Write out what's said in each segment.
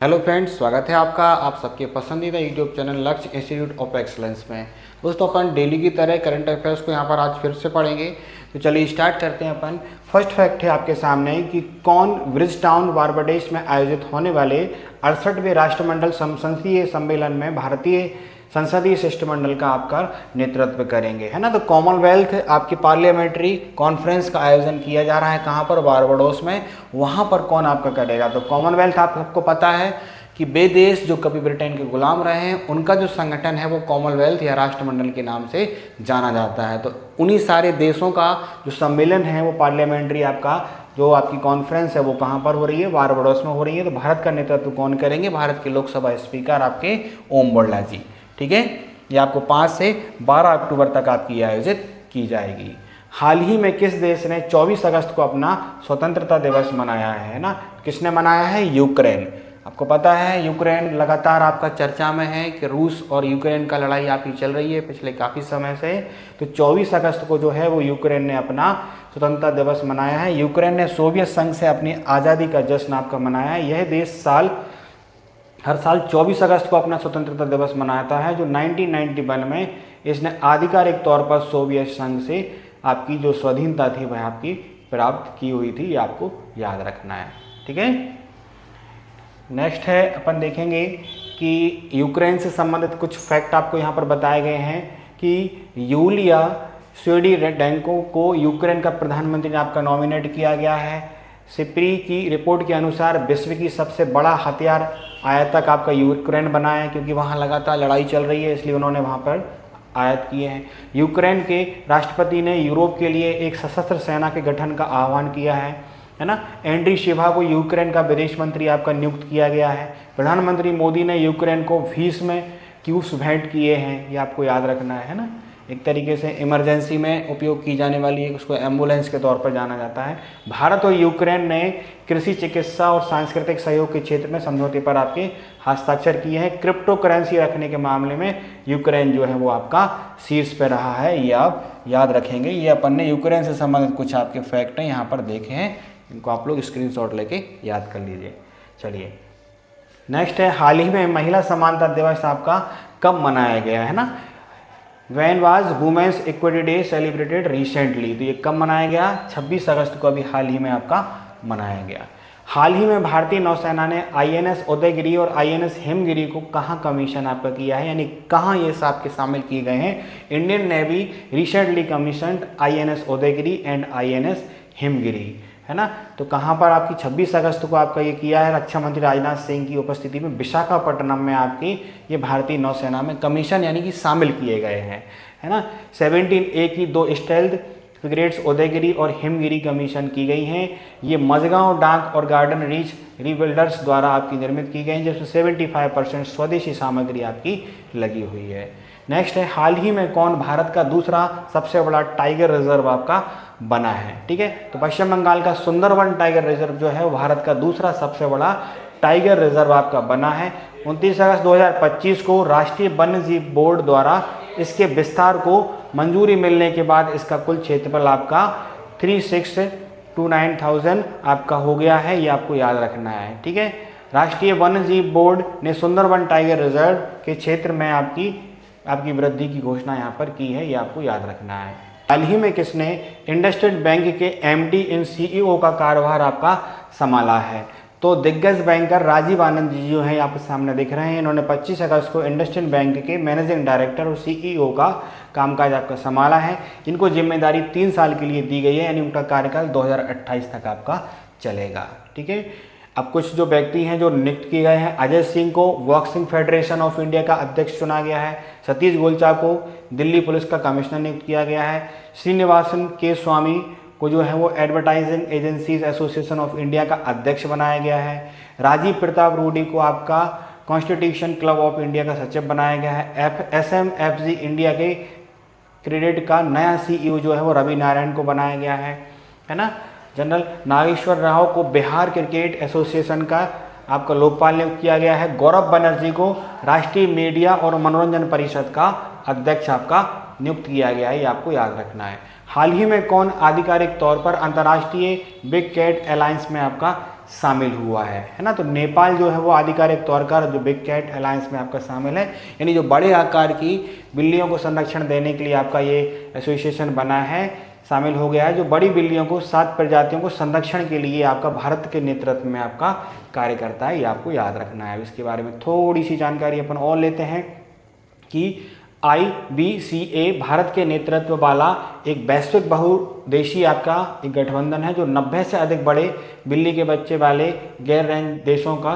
Hello friends, स्वागत है आपका आप सबके पसंदीदा यूट्यूब चैनल लक्ष्य इंस्टीट्यूट ऑफ एक्सलेंस में। दोस्तों, अपन डेली की तरह करंट अफेयर्स को यहाँ पर आज फिर से पढ़ेंगे। तो चलिए स्टार्ट करते हैं अपन। फर्स्ट फैक्ट है आपके सामने कि कौन ब्रिजटाउन बारबाडोस में आयोजित होने वाले 68वें राष्ट्रमंडल संसदीय सम्मेलन में भारतीय संसदीय शिष्टमंडल का आपका नेतृत्व करेंगे, है ना। तो कॉमनवेल्थ आपकी पार्लियामेंट्री कॉन्फ्रेंस का आयोजन किया जा रहा है कहाँ पर, बारबाडोस में। वहाँ पर कौन आपका करेगा? तो कॉमनवेल्थ आप सबको पता है कि वे देश जो कभी ब्रिटेन के गुलाम रहे हैं उनका जो संगठन है वो कॉमनवेल्थ या राष्ट्रमंडल के नाम से जाना जाता है। तो उन्हीं सारे देशों का जो सम्मेलन है वो पार्लियामेंट्री आपका जो आपकी कॉन्फ्रेंस है वो कहाँ पर हो रही है? बारबाडोस में हो रही है। तो भारत का नेतृत्व कौन करेंगे? भारत के लोकसभा स्पीकर आपके ओम बिरला जी। ठीक है, ये आपको 5 से 12 अक्टूबर तक आपकी आयोजित की जाएगी। हाल ही में किस देश ने 24 अगस्त को अपना स्वतंत्रता दिवस मनाया है ना? किसने मनाया है? यूक्रेन। आपको पता है यूक्रेन लगातार आपका चर्चा में है कि रूस और यूक्रेन का लड़ाई आपकी चल रही है पिछले काफ़ी समय से। तो 24 अगस्त को जो है वो यूक्रेन ने अपना स्वतंत्रता दिवस मनाया है। यूक्रेन ने सोवियत संघ से अपनी आज़ादी का जश्न आपका मनाया है। यह देश हर साल 24 अगस्त को अपना स्वतंत्रता दिवस मनाता है, जो 1991 में इसने आधिकारिक तौर पर सोवियत संघ से आपकी जो स्वाधीनता थी वह आपकी प्राप्त की हुई थी। ये आपको याद रखना है। ठीक है, नेक्स्ट है अपन देखेंगे कि यूक्रेन से संबंधित कुछ फैक्ट आपको यहाँ पर बताए गए हैं कि यूलिया स्वीडेंको को यूक्रेन का प्रधानमंत्री आपका नॉमिनेट किया गया है। सिप्री की रिपोर्ट के अनुसार विश्व की सबसे बड़ा हथियार आयातक आपका यूक्रेन बना है, क्योंकि वहाँ लगातार लड़ाई चल रही है इसलिए उन्होंने वहाँ पर आयात किए हैं। यूक्रेन के राष्ट्रपति ने यूरोप के लिए एक सशस्त्र सेना के गठन का आह्वान किया है ना। एंड्री शिवा को यूक्रेन का विदेश मंत्री आपका नियुक्त किया गया है। प्रधानमंत्री मोदी ने यूक्रेन को भीष्म क्यूब्स भेंट किए हैं, ये आपको याद रखना है ना। एक तरीके से इमरजेंसी में उपयोग की जाने वाली है, उसको एम्बुलेंस के तौर पर जाना जाता है। भारत और यूक्रेन ने कृषि, चिकित्सा और सांस्कृतिक सहयोग के क्षेत्र में समझौते पर आपके हस्ताक्षर किए हैं। क्रिप्टो करेंसी रखने के मामले में यूक्रेन जो है वो आपका शीर्ष पे रहा है, ये आप याद रखेंगे। ये अपन ने यूक्रेन से संबंधित कुछ आपके फैक्ट हैं यहाँ पर देखे हैं, इनको आप लोग स्क्रीनशॉट लेके याद कर लीजिए। चलिए नेक्स्ट है, हाल ही में महिला समानता दिवस आपका कब मनाया गया है ना। When was Women's Equality Day celebrated recently? तो ये कब मनाया गया? 26 अगस्त को अभी हाल ही में आपका मनाया गया। हाल ही में भारतीय नौसेना ने INS उदयगिरी और INS हिमगिरी को कहाँ कमीशन आपका किया है, यानी कहाँ ये सब के शामिल किए गए हैं? Indian Navy recently commissioned INS Udaygiri and INS Himgiri, है ना। तो कहाँ पर आपकी 26 अगस्त को आपका ये किया है? रक्षा मंत्री राजनाथ सिंह की उपस्थिति में विशाखापट्टनम में आपकी ये भारतीय नौसेना में कमीशन यानी कि शामिल किए गए हैं, है ना। 17A की 2 स्टेल्थ फ्रिगेट्स उदयगिरी और हिमगिरी कमीशन की गई हैं। ये मझगांव डाक और गार्डन रीच रिबिल्डर्स द्वारा आपकी निर्मित की गई हैं, जिसमें 75% स्वदेशी सामग्री आपकी लगी हुई है। नेक्स्ट है, हाल ही में कौन भारत का दूसरा सबसे बड़ा टाइगर रिजर्व आपका बना है? ठीक है, तो पश्चिम बंगाल का सुंदरवन टाइगर रिजर्व जो है वो भारत का दूसरा सबसे बड़ा टाइगर रिजर्व आपका बना है। 29 अगस्त 2025 को राष्ट्रीय वन्यजीव बोर्ड द्वारा इसके विस्तार को मंजूरी मिलने के बाद इसका कुल क्षेत्रफल आपका 3,629,000 आपका हो गया है, ये आपको याद रखना है। ठीक है, राष्ट्रीय वन्यजीव बोर्ड ने सुंदरवन टाइगर रिजर्व के क्षेत्र में आपकी वृद्धि की घोषणा यहाँ पर की है, ये आपको याद रखना है। हाल ही में किसने इंडसइंड बैंक के MD इन CEO का कार्यभार आपका संभाला है? तो दिग्गज बैंकर राजीव आनंद जी जो हैं आपके सामने दिख रहे हैं, इन्होंने 25 अगस्त को इंडसइंड बैंक के मैनेजिंग डायरेक्टर और CEO का कामकाज आपका संभाला है। इनको जिम्मेदारी 3 साल के लिए दी गई है, यानी उनका कार्यकाल 2028 तक आपका चलेगा। ठीक है, अब कुछ जो व्यक्ति हैं जो नियुक्त किए गए हैं, अजय सिंह को बॉक्सिंग फेडरेशन ऑफ इंडिया का अध्यक्ष चुना गया है। सतीश गोलचा को दिल्ली पुलिस का कमिश्नर नियुक्त किया गया है। श्रीनिवासन के स्वामी को जो है वो advertising agencies association of India का अध्यक्ष बनाया गया है। राजीव प्रताप रूडी को आपका कॉन्स्टिट्यूशन क्लब ऑफ इंडिया का सचिव बनाया गया है। SMFG इंडिया के क्रेडिट का नया CEO जो है वो रवि नारायण को बनाया गया है ना। जनरल नागेश्वर राव को बिहार क्रिकेट एसोसिएशन का आपका लोकपाल नियुक्त किया गया है। गौरव बनर्जी को राष्ट्रीय मीडिया और मनोरंजन परिषद का अध्यक्ष आपका नियुक्त किया गया है, ये आपको याद रखना है। हाल ही में कौन आधिकारिक तौर पर अंतर्राष्ट्रीय बिग कैट अलायंस में आपका शामिल हुआ है ना। तो नेपाल जो है वो आधिकारिक तौर पर जो बिग कैट अलायंस में आपका शामिल है, यानी जो बड़े आकार की बिल्लियों को संरक्षण देने के लिए आपका ये एसोसिएशन बना है, शामिल हो गया है। जो बड़ी बिल्लियों को 7 प्रजातियों को संरक्षण के लिए आपका भारत के नेतृत्व में आपका कार्य करता है, ये आपको याद रखना है। इसके बारे में थोड़ी सी जानकारी अपन और लेते हैं कि IBCA भारत के नेतृत्व वाला एक वैश्विक बहुदेशीय आपका एक गठबंधन है जो 90 से अधिक बड़े बिल्ली के बच्चे वाले गैर रेंज देशों का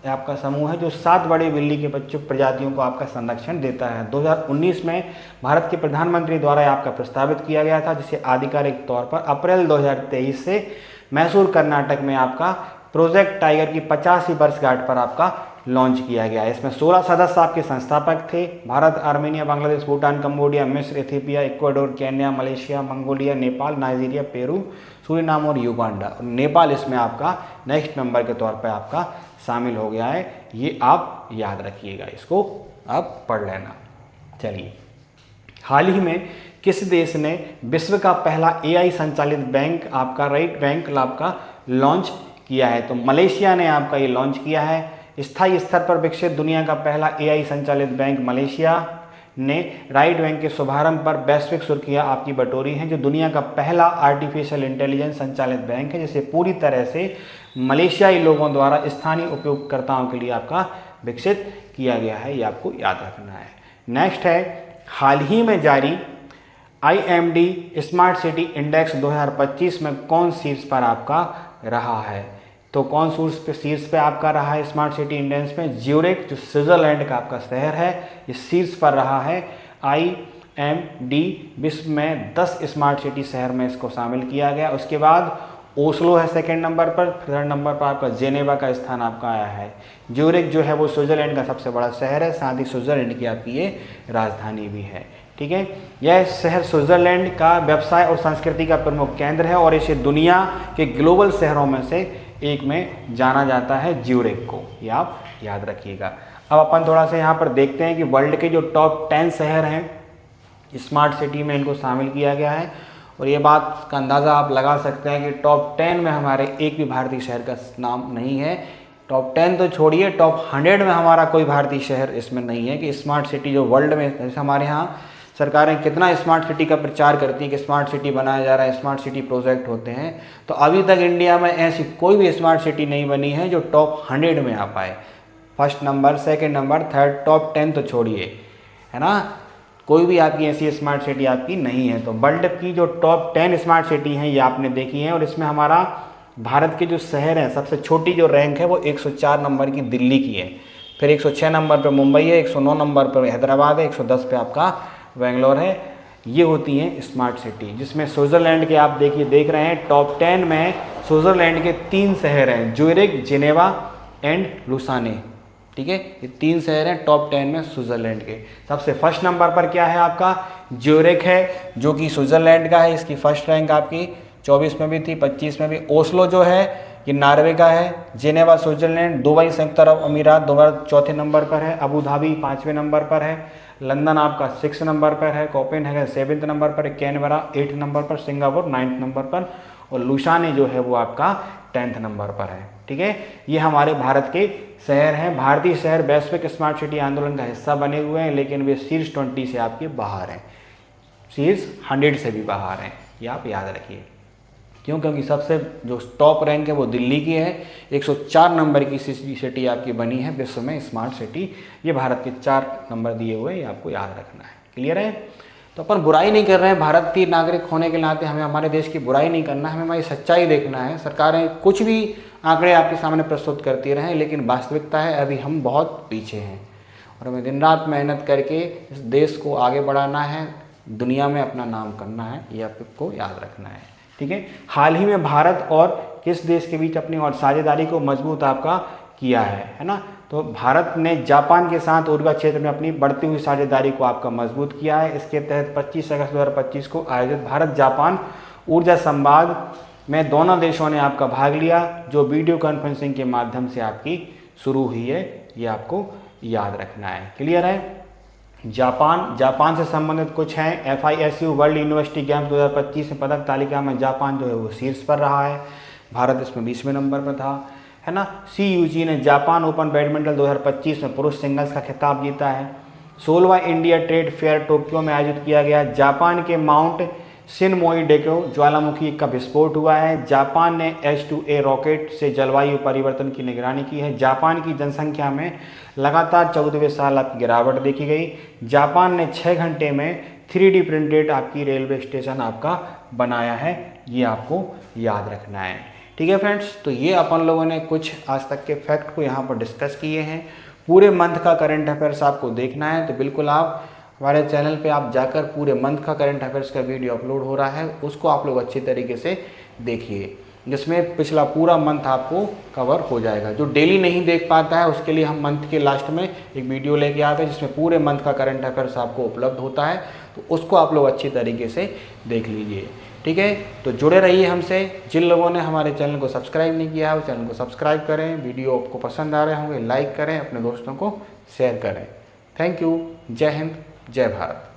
आपका समूह है, जो 7 बड़े बिल्ली के बच्चों प्रजातियों को आपका संरक्षण देता है। 2019 में भारत के प्रधानमंत्री द्वारा आपका प्रस्तावित किया गया था, जिसे आधिकारिक तौर पर अप्रैल 2023 से मैसूर कर्नाटक में आपका प्रोजेक्ट टाइगर की 50वीं वर्षगांठ पर आपका लॉन्च किया गया है। इसमें 16 सदस्य आपके संस्थापक थे। भारत, आर्मेनिया, बांग्लादेश, भूटान, कंबोडिया, मिस्र, Ethiopia, Ecuador, Kenya, Malaysia, Mongolia, Nepal, Nigeria, Peru, Suriname और युगांडा। और नेपाल इसमें आपका नेक्स्ट नंबर के तौर पर आपका शामिल हो गया है। ये आप याद रखिएगा, इसको आप पढ़ लेना। चलिए, हाल ही में किस देश ने विश्व का पहला AI संचालित बैंक आपका राइट बैंक आपका लॉन्च किया है? तो मलेशिया ने आपका ये लॉन्च किया है। स्थायी स्तर पर विकसित दुनिया का पहला AI संचालित बैंक मलेशिया ने राइट बैंक के शुभारंभ पर वैश्विक सुर्खियां आपकी बटोरी हैं, जो दुनिया का पहला आर्टिफिशियल इंटेलिजेंस संचालित बैंक है, जिसे पूरी तरह से मलेशियाई लोगों द्वारा स्थानीय उपयोगकर्ताओं के लिए आपका विकसित किया गया है। ये आपको याद रखना है। नेक्स्ट है, हाल ही में जारी IMD स्मार्ट सिटी इंडेक्स 2025 में कौन शीर्ष पर आपका रहा है? तो कौन शीर्ष पे आपका रहा है स्मार्ट सिटी इंडेक्स में? ज्यूरिख, जो स्विट्जरलैंड का आपका शहर है, ये शीर्ष पर रहा है। IMD विश्व में 10 स्मार्ट सिटी शहर में इसको शामिल किया गया। उसके बाद ओस्लो है सेकंड नंबर पर, थर्ड नंबर पर आपका जेनेवा का स्थान आपका आया है। ज्यूरिख जो है वो स्विट्जरलैंड का सबसे बड़ा शहर है, साथ ही स्विट्जरलैंड की आपकी ये राजधानी भी है। ठीक है, यह शहर स्विट्जरलैंड का व्यवसाय और संस्कृति का प्रमुख केंद्र है और इसे दुनिया के ग्लोबल शहरों में से एक में जाना जाता है, ज्यूरिख को। ये आप याद रखिएगा। अब अपन थोड़ा सा यहाँ पर देखते हैं कि वर्ल्ड के जो टॉप 10 शहर हैं स्मार्ट सिटी में, इनको शामिल किया गया है। और ये बात का अंदाज़ा आप लगा सकते हैं कि टॉप 10 में हमारे एक भी भारतीय शहर का नाम नहीं है। टॉप 10 तो छोड़िए, टॉप 100 में हमारा कोई भारतीय शहर इसमें नहीं है कि स्मार्ट सिटी जो वर्ल्ड में, जैसे हमारे यहाँ सरकारें कितना स्मार्ट सिटी का प्रचार करती है कि स्मार्ट सिटी बनाया जा रहा है, स्मार्ट सिटी प्रोजेक्ट होते हैं, तो अभी तक इंडिया में ऐसी कोई भी स्मार्ट सिटी नहीं बनी है जो टॉप 100 में आ पाए। First number, second number, third, top 10 तो छोड़िए, है ना, कोई भी आपकी ऐसी स्मार्ट सिटी आपकी नहीं है। तो वर्ल्ड की जो टॉप 10 स्मार्ट सिटी हैं ये आपने देखी हैं, और इसमें हमारा भारत के जो शहर हैं, सबसे छोटी जो रैंक है वो 104 नंबर की दिल्ली की है, फिर 106 नंबर पर मुंबई है, 109 नंबर पर हैदराबाद है, 110 पे आपका बेंगलोर है। ये होती हैं स्मार्ट सिटी, जिसमें स्विट्जरलैंड के आप देख रहे हैं टॉप 10 में स्विट्जरलैंड के 3 शहर हैं, ज्यूरिख, जेनेवा एंड लुसाने। ठीक है, ये 3 शहर हैं टॉप 10 में स्विट्जरलैंड के। सबसे फर्स्ट नंबर पर क्या है आपका? ज्यूरिख है, जो कि स्विट्जरलैंड का है, इसकी फर्स्ट रैंक आपकी 24 में भी थी, 25 में भी। ओस्लो जो है ये नॉर्वे का है। Geneva Switzerland. दुबई संयुक्त अरब अमीरात दोबारा चौथे नंबर पर है। अबू धाबी 5वें नंबर पर है। लंदन आपका 6 नंबर पर है। कोपेनहेगन 7th नंबर पर है। कैनबरा 8th नंबर पर। सिंगापुर 9th नंबर पर। और लुसाने जो है वो आपका 10th नंबर पर है। ठीक है, ये हमारे भारत के शहर हैं। भारतीय शहर वैश्विक स्मार्ट सिटी आंदोलन का हिस्सा बने हुए हैं, लेकिन वे शीर्ष 20 से आपके बाहर हैं, शीर्ष 100 से भी बाहर हैं। ये आप याद रखिए, क्यों? क्योंकि सबसे जो टॉप रैंक है वो दिल्ली की है। 104 नंबर की सिटी आपकी बनी है विश्व में स्मार्ट सिटी। ये भारत के 4 नंबर दिए हुए, ये आपको याद रखना है। क्लियर है? तो अपन बुराई नहीं कर रहे हैं, भारतीय नागरिक होने के नाते हमें हमारे देश की बुराई नहीं करना है, हमें हमारी सच्चाई देखना है। सरकारें कुछ भी आंकड़े आपके सामने प्रस्तुत करती रहें, लेकिन वास्तविकता है अभी हम बहुत पीछे हैं और हमें दिन रात मेहनत करके इस देश को आगे बढ़ाना है, दुनिया में अपना नाम करना है। ये आपको याद रखना है। ठीक है, हाल ही में भारत और किस देश के बीच अपनी और साझेदारी को मजबूत आपका किया है ना? तो भारत ने जापान के साथ ऊर्जा क्षेत्र में अपनी बढ़ती हुई साझेदारी को आपका मजबूत किया है। इसके तहत 25 अगस्त 2025 को आयोजित भारत जापान ऊर्जा संवाद में दोनों देशों ने आपका भाग लिया, जो वीडियो कॉन्फ्रेंसिंग के माध्यम से आपकी शुरू हुई है। ये आपको याद रखना है। क्लियर है? जापान से संबंधित कुछ हैं। FISU वर्ल्ड यूनिवर्सिटी गेम्स 2025 में पदक तालिका में जापान जो है वो शीर्ष पर रहा है। भारत इसमें 20वें नंबर पर था। है ना। सी यूजी ने जापान ओपन बैडमिंटन 2025 में पुरुष सिंगल्स का खिताब जीता है। 16वां इंडिया ट्रेड फेयर टोक्यो में आयोजित किया गया। जापान के माउंट शिनमोई डेको ज्वालामुखी का विस्फोट हुआ है। जापान ने H2A रॉकेट से जलवायु परिवर्तन की निगरानी की है। जापान की जनसंख्या में लगातार 14वें साल आपकी गिरावट देखी गई। जापान ने 6 घंटे में 3D प्रिंटेड आपकी रेलवे स्टेशन आपका बनाया है, ये आपको याद रखना है। ठीक है फ्रेंड्स, तो ये अपन लोगों ने कुछ आज तक के फैक्ट को यहाँ पर डिस्कस किए हैं। पूरे मंथ का करंट अफेयर्स आपको देखना है तो बिल्कुल आप हमारे चैनल पे आप जाकर पूरे मंथ का करंट अफेयर्स का वीडियो अपलोड हो रहा है, उसको आप लोग अच्छी तरीके से देखिए, जिसमें पिछला पूरा मंथ आपको कवर हो जाएगा। जो डेली नहीं देख पाता है उसके लिए हम मंथ के लास्ट में एक वीडियो लेके आते हैं जिसमें पूरे मंथ का करंट अफेयर्स आपको उपलब्ध होता है, तो उसको आप लोग अच्छी तरीके से देख लीजिए। ठीक है, तो जुड़े रहिए हमसे। जिन लोगों ने हमारे चैनल को सब्सक्राइब नहीं किया है वो चैनल को सब्सक्राइब करें। वीडियो आपको पसंद आ रहे होंगे लाइक करें, अपने दोस्तों को शेयर करें। Thank you. जय हिंद, जय भारत।